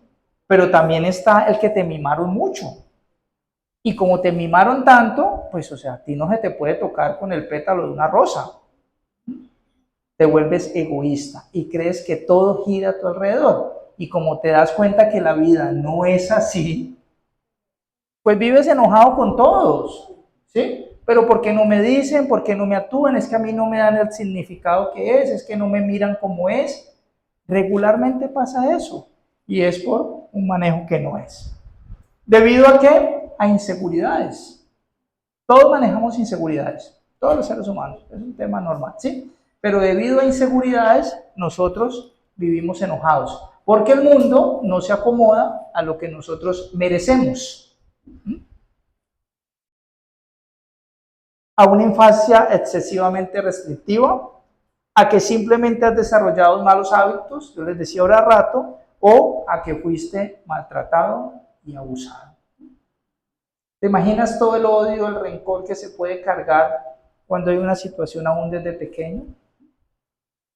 Speaker 1: pero también está el que te mimaron mucho. Y como te mimaron tanto, pues, o sea, a ti no se te puede tocar con el pétalo de una rosa. Te vuelves egoísta y crees que todo gira a tu alrededor. Y como te das cuenta que la vida no es así, pues vives enojado con todos, ¿sí? Pero ¿por qué no me dicen? ¿Por qué no me actúan? Es que a mí no me dan el significado que es que no me miran como es. Regularmente pasa eso y es por un manejo que no es. ¿Debido a qué? A inseguridades. Todos manejamos inseguridades, todos los seres humanos, es un tema normal, ¿sí? Pero debido a inseguridades, nosotros vivimos enojados, porque el mundo no se acomoda a lo que nosotros merecemos. A una infancia excesivamente restrictiva, a que simplemente has desarrollado malos hábitos, yo les decía ahora rato, o a que fuiste maltratado y abusado. ¿Te imaginas todo el odio, el rencor que se puede cargar cuando hay una situación aún desde pequeño?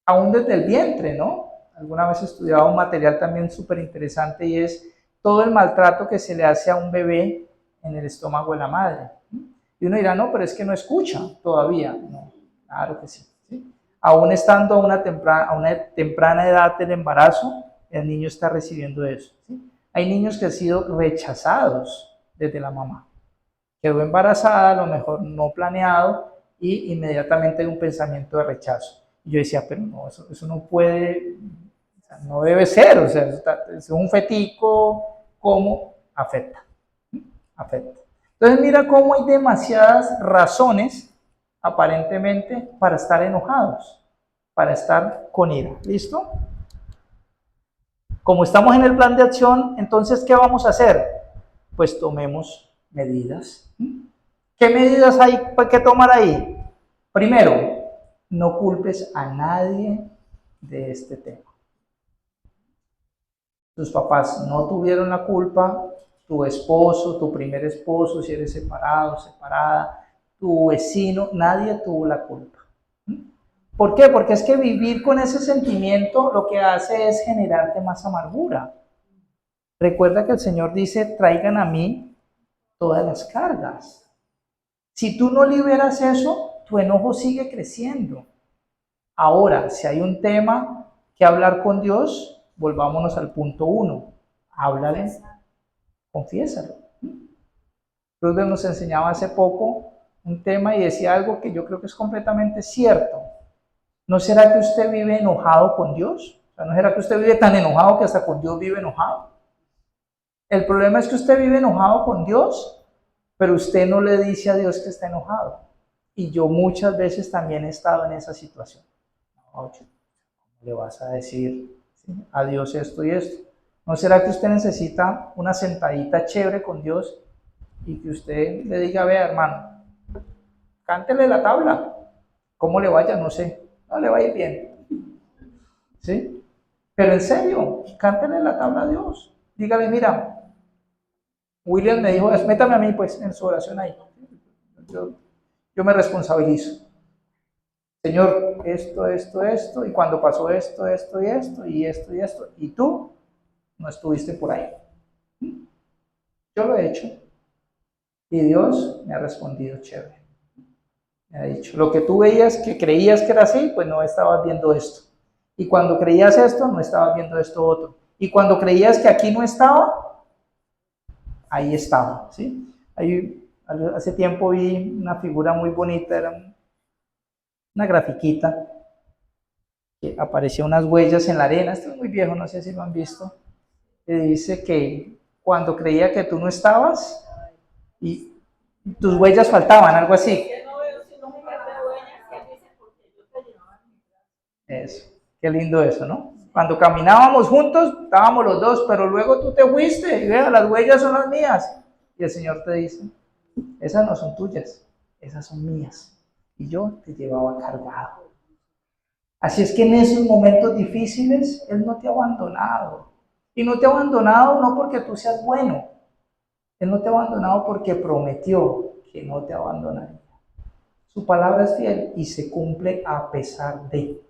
Speaker 1: Aún desde el vientre, ¿no? Alguna vez he estudiado un material también súper interesante y es todo el maltrato que se le hace a un bebé en el estómago de la madre. Y uno dirá, no, pero es que no escucha todavía. No, claro que sí. ¿Sí? Aún estando a una temprana edad del embarazo, el niño está recibiendo eso. ¿Sí? Hay niños que han sido rechazados desde la mamá. Quedó embarazada, a lo mejor no planeado, y inmediatamente hay un pensamiento de rechazo. Y yo decía, pero no, eso no puede, o sea, no debe ser, o sea, es un fetico, ¿cómo afecta? Afecta. Entonces mira cómo hay demasiadas razones, aparentemente, para estar enojados, para estar con ira. ¿Listo? Como estamos en el plan de acción, entonces, ¿qué vamos a hacer? Pues tomemos medidas. ¿Qué medidas hay que tomar ahí? Primero, no culpes a nadie de este tema. Tus papás no tuvieron la culpa, tu esposo, tu primer esposo, si eres separado, separada, tu vecino, nadie tuvo la culpa. ¿Por qué? Porque es que vivir con ese sentimiento lo que hace es generarte más amargura. Recuerda que el Señor dice, traigan a mí todas las cargas. Si tú no liberas eso, tu enojo sigue creciendo. Ahora, si hay un tema que hablar con Dios, volvámonos al punto 1. Háblale, confiésalo. Roosevelt nos enseñaba hace poco un tema y decía algo que yo creo que es completamente cierto. ¿No será que usted vive enojado con Dios? O sea, ¿no será que usted vive tan enojado que hasta con Dios vive enojado? El problema es que usted vive enojado con Dios, pero usted no le dice a Dios que está enojado. Y yo muchas veces también he estado en esa situación. No, ¿cómo le vas a decir a Dios esto y esto? ¿No será que usted necesita una sentadita chévere con Dios y que usted le diga, vea hermano, cántele la tabla? ¿Cómo le vaya? No sé. No le va a ir bien. ¿Sí? Pero en serio, cántele la tabla a Dios. Dígale, mira, William me dijo, métame a mí pues en su oración ahí. Yo me responsabilizo. Señor, esto, y cuando pasó esto, y tú no estuviste por ahí. Yo lo he hecho. Y Dios me ha respondido chévere. Me ha dicho, lo que tú veías, que creías que era así, pues no estabas viendo esto. Y cuando creías esto, no estabas viendo esto otro. Y cuando creías que aquí no estaba, ahí estaba, ¿sí? Hace tiempo vi una figura muy bonita, era una grafiquita, que aparecía unas huellas en la arena, esto es muy viejo, no sé si lo han visto, que dice que cuando creía que tú no estabas, y tus huellas faltaban, algo así. Eso, qué lindo eso, ¿no? Cuando caminábamos juntos, estábamos los dos, pero luego tú te fuiste y vea, las huellas son las mías. Y el Señor te dice, esas no son tuyas, esas son mías. Y yo te llevaba cargado. Así es que en esos momentos difíciles, Él no te ha abandonado. Y no te ha abandonado no porque tú seas bueno. Él no te ha abandonado porque prometió que no te abandonaría. Su palabra es fiel y se cumple a pesar de.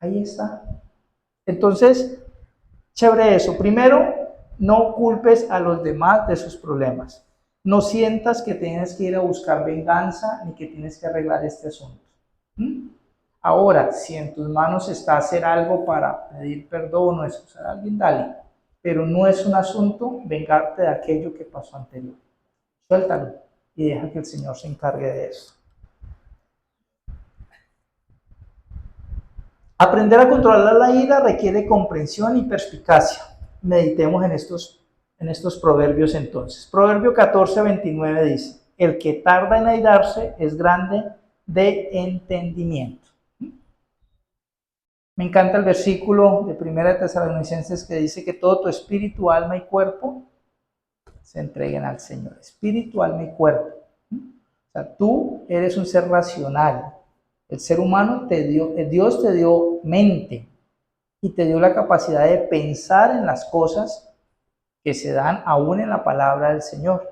Speaker 1: Ahí está. Entonces, chévere eso. Primero, no culpes a los demás de sus problemas. No sientas que tienes que ir a buscar venganza ni que tienes que arreglar este asunto. Ahora, si en tus manos está hacer algo para pedir perdón o excusar a alguien, dale. Pero no es un asunto vengarte de aquello que pasó anterior. Suéltalo y deja que el Señor se encargue de eso. Aprender a controlar la ira requiere comprensión y perspicacia. Meditemos en estos proverbios entonces. Proverbio 14:29 dice, el que tarda en airarse es grande de entendimiento. Me encanta el versículo de 1 Tesalonicenses que dice que todo tu espíritu, alma y cuerpo se entreguen al Señor. Espíritu, alma y cuerpo. O sea, tú eres un ser racional. El ser humano Dios te dio mente y te dio la capacidad de pensar en las cosas que se dan aún en la palabra del Señor.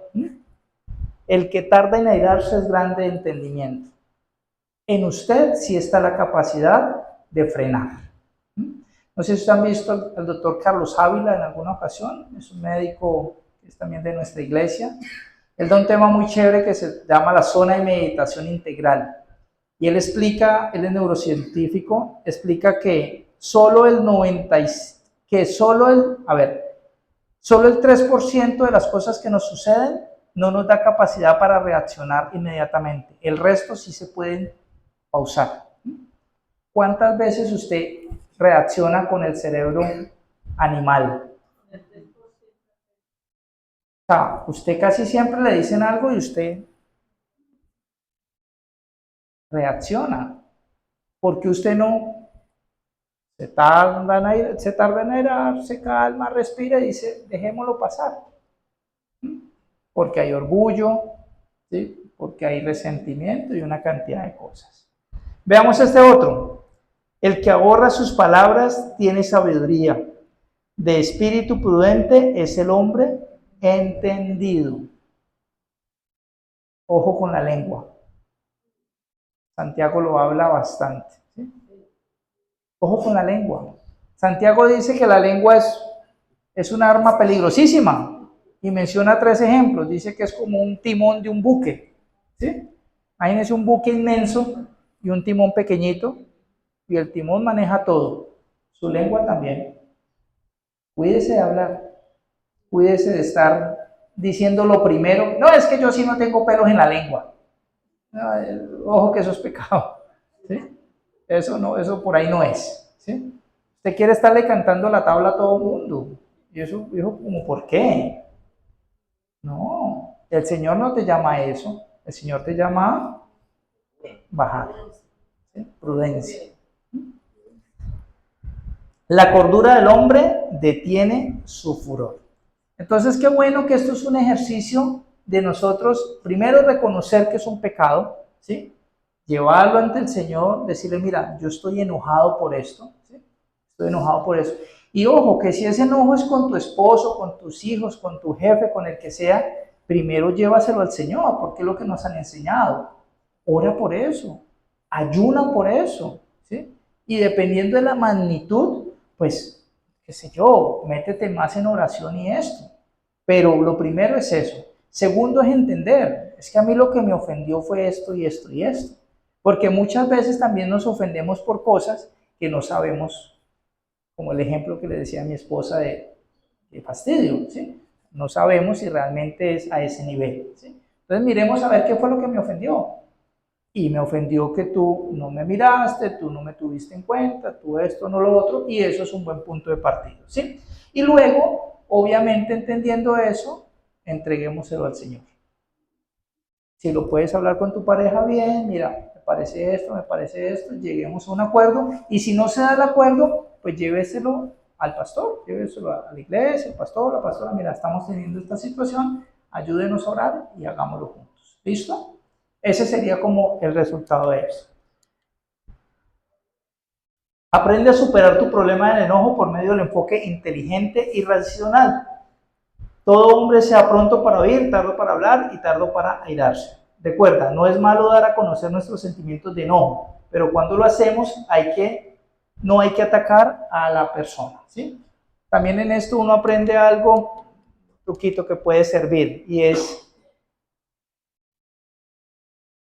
Speaker 1: El que tarda en airarse es grande de entendimiento. En usted sí está la capacidad de frenar. No sé si ustedes han visto al doctor Carlos Ávila en alguna ocasión, es un médico que es también de nuestra iglesia. Él da un tema muy chévere que se llama la zona de meditación integral. Y él explica, él es neurocientífico, explica que solo el 3% de las cosas que nos suceden no nos da capacidad para reaccionar inmediatamente. El resto sí se pueden pausar. ¿Cuántas veces usted reacciona con el cerebro animal? O sea, usted casi siempre le dicen algo y usted reacciona. Porque usted no se tarda en airar, se calma, respira y dice, dejémoslo pasar. Porque hay orgullo, ¿sí? Porque hay resentimiento y una cantidad de cosas. Veamos este otro. El que ahorra sus palabras tiene sabiduría, de espíritu prudente es el hombre entendido. Ojo con la lengua. Santiago lo habla bastante. ¿Sí? Ojo con la lengua. Santiago dice que la lengua es un arma peligrosísima y menciona 3 ejemplos. Dice que es como un timón de un buque. ¿Sí? Imagínense un buque inmenso y un timón pequeñito, y el timón maneja todo. Su lengua también. Cuídese de hablar. Cuídese de estar diciendo lo primero. No, es que yo sí no tengo pelos en la lengua. No, ojo que eso es pecado. ¿Sí? Eso no, eso por ahí no es. ¿Sí? Usted quiere estarle cantando la tabla a todo el mundo. Y eso, dijo, como, ¿por qué? No, el Señor no te llama a eso. El Señor te llama a bajar. ¿Sí? Prudencia. La cordura del hombre detiene su furor. Entonces, qué bueno que esto es un ejercicio de nosotros, primero reconocer que es un pecado, ¿sí? Llevarlo ante el Señor, decirle, mira, yo estoy enojado por esto, ¿sí? Estoy enojado por eso. Y ojo, que si ese enojo es con tu esposo, con tus hijos, con tu jefe, con el que sea, primero llévaselo al Señor, porque es lo que nos han enseñado. Ora por eso, ayuna por eso, ¿sí? Y dependiendo de la magnitud, pues, qué sé yo, métete más en oración y esto. Pero lo primero es eso. Segundo es entender, es que a mí lo que me ofendió fue esto y esto y esto. Porque muchas veces también nos ofendemos por cosas que no sabemos, como el ejemplo que le decía a mi esposa de fastidio, ¿sí? No sabemos si realmente es a ese nivel, ¿sí? Entonces miremos a ver qué fue lo que me ofendió. Y me ofendió que tú no me miraste, tú no me tuviste en cuenta, tú esto, no lo otro, y eso es un buen punto de partida, ¿sí? Y luego, obviamente entendiendo eso, entreguémoselo al Señor. Si lo puedes hablar con tu pareja bien, mira, me parece esto, lleguemos a un acuerdo, y si no se da el acuerdo, pues lléveselo al pastor, lléveselo a la iglesia, el pastor, la pastora, mira, estamos teniendo esta situación, ayúdenos a orar y hagámoslo juntos. ¿Listo? Ese sería como el resultado de eso. Aprende a superar tu problema del enojo por medio del enfoque inteligente y racional. Todo hombre sea pronto para oír, tardo para hablar y tardo para airarse. Recuerda, no es malo dar a conocer nuestros sentimientos de enojo, pero cuando lo hacemos no hay que atacar a la persona, ¿sí? También en esto uno aprende algo, un truquito que puede servir, y es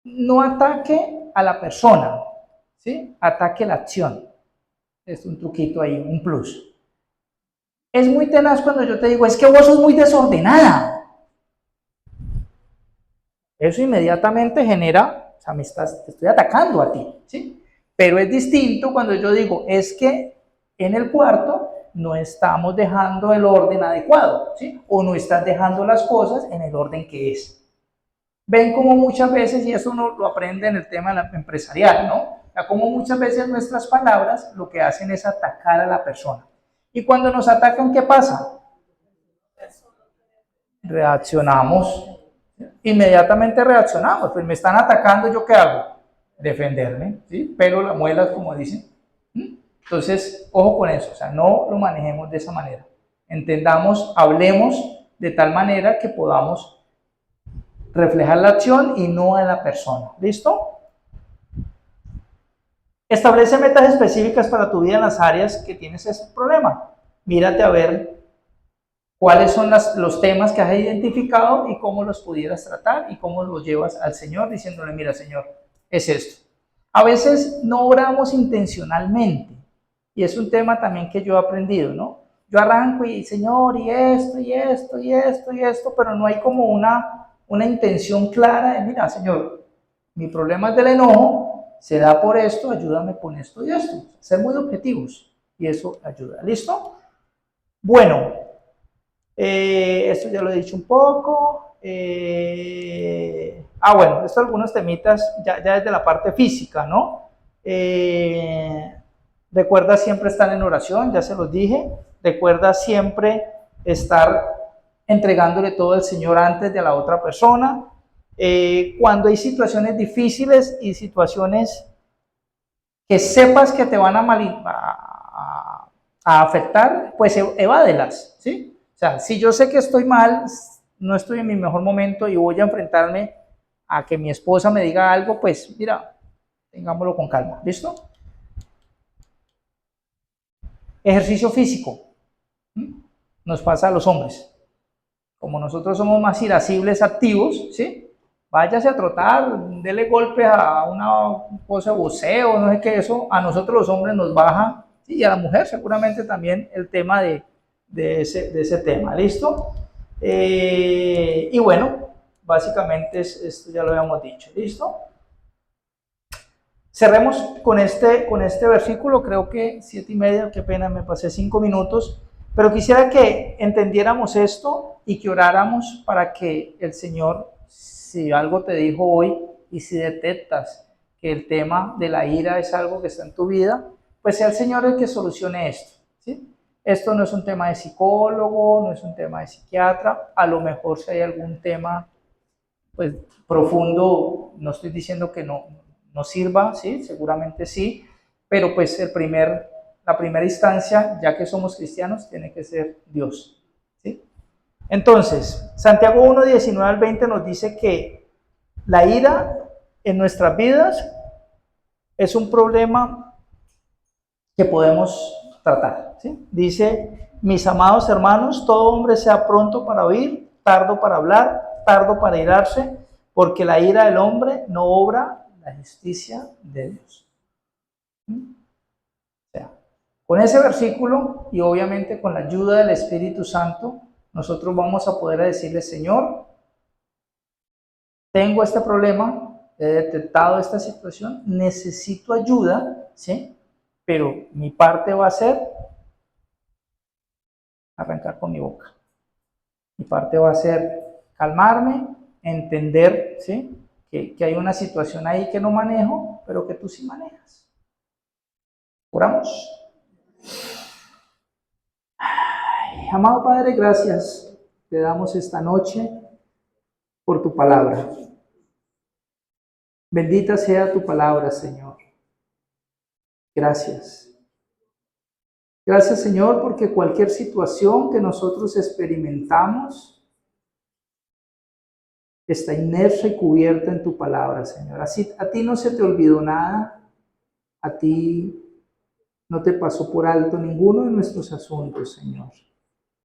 Speaker 1: no ataque a la persona, ¿sí? Ataque la acción. Es un truquito ahí, un plus. Es muy tenaz cuando yo te digo, es que vos sos muy desordenada. Eso inmediatamente genera, o sea, te estoy atacando a ti, ¿sí? Pero es distinto cuando yo digo, es que en el cuarto no estamos dejando el orden adecuado, ¿sí? O no estás dejando las cosas en el orden que es. Ven como muchas veces, y eso uno lo aprende en el tema empresarial, ¿no? O sea, como muchas veces nuestras palabras lo que hacen es atacar a la persona. Y cuando nos atacan, ¿qué pasa? Reaccionamos. Inmediatamente reaccionamos. Pues me están atacando, ¿yo qué hago? Defenderme, ¿sí? Pero las muelas, como dicen. Entonces, ojo con eso. O sea, no lo manejemos de esa manera. Entendamos, hablemos de tal manera que podamos reflejar la acción y no a la persona. ¿Listo? Establece metas específicas para tu vida en las áreas que tienes ese problema. Mírate a ver cuáles son los temas que has identificado y cómo los pudieras tratar y cómo los llevas al Señor diciéndole, mira Señor, es esto. A veces no oramos intencionalmente y es un tema también que yo he aprendido, ¿no? Yo arranco y Señor, y esto, y esto, y esto, y esto, pero no hay como una intención clara de, mira Señor, mi problema es del enojo, se da por esto, ayúdame con esto y esto. Ser muy objetivos y eso ayuda. ¿Listo? Bueno, esto ya lo he dicho un poco. Bueno, esto algunos temitas ya desde la parte física, ¿no? Recuerda siempre estar en oración, ya se los dije. Recuerda siempre estar entregándole todo al Señor antes de la otra persona. Cuando hay situaciones difíciles y situaciones que sepas que te van a a afectar, pues evádelas, ¿sí? O sea, si yo sé que estoy mal, no estoy en mi mejor momento y voy a enfrentarme a que mi esposa me diga algo, pues mira, tengámoslo con calma, ¿listo? Ejercicio físico, ¿sí? Nos pasa a los hombres. Como nosotros somos más irascibles, activos, ¿sí? Váyase a trotar, dele golpes a una cosa de voceo, no sé qué, eso a nosotros los hombres nos baja, ¿sí? Y a la mujer seguramente también el tema de ese tema, ¿listo? Y bueno, básicamente esto ya lo habíamos dicho, ¿listo? Cerremos con este versículo, creo que 7:30, qué pena, me pasé 5 minutos, pero quisiera que entendiéramos esto y que oráramos para que el Señor, si algo te dijo hoy y si detectas que el tema de la ira es algo que está en tu vida, pues sea el Señor el que solucione esto, ¿sí? Esto no es un tema de psicólogo, no es un tema de psiquiatra, a lo mejor si hay algún tema pues profundo, no estoy diciendo que no sirva, ¿sí? Seguramente sí, pero pues la primera instancia, ya que somos cristianos, tiene que ser Dios, ¿sí? Entonces, Santiago 1:19-20 nos dice que la ira en nuestras vidas es un problema que podemos tratar, ¿sí? Dice, mis amados hermanos, todo hombre sea pronto para oír, tardo para hablar, tardo para irarse, porque la ira del hombre no obra la justicia de Dios. O sea, con ese versículo y obviamente con la ayuda del Espíritu Santo, nosotros vamos a poder decirle, Señor, tengo este problema, he detectado esta situación, necesito ayuda, ¿sí? Pero mi parte va a ser arrancar con mi boca. Mi parte va a ser calmarme, entender, ¿sí? Que hay una situación ahí que no manejo, pero que tú sí manejas. Oramos. Ay, amado Padre, gracias. Te damos esta noche por tu palabra. Bendita sea tu palabra, Señor. Gracias. Gracias, Señor, porque cualquier situación que nosotros experimentamos está inmersa y cubierta en tu palabra, Señor. Así a ti no se te olvidó nada, a ti no te pasó por alto ninguno de nuestros asuntos, Señor.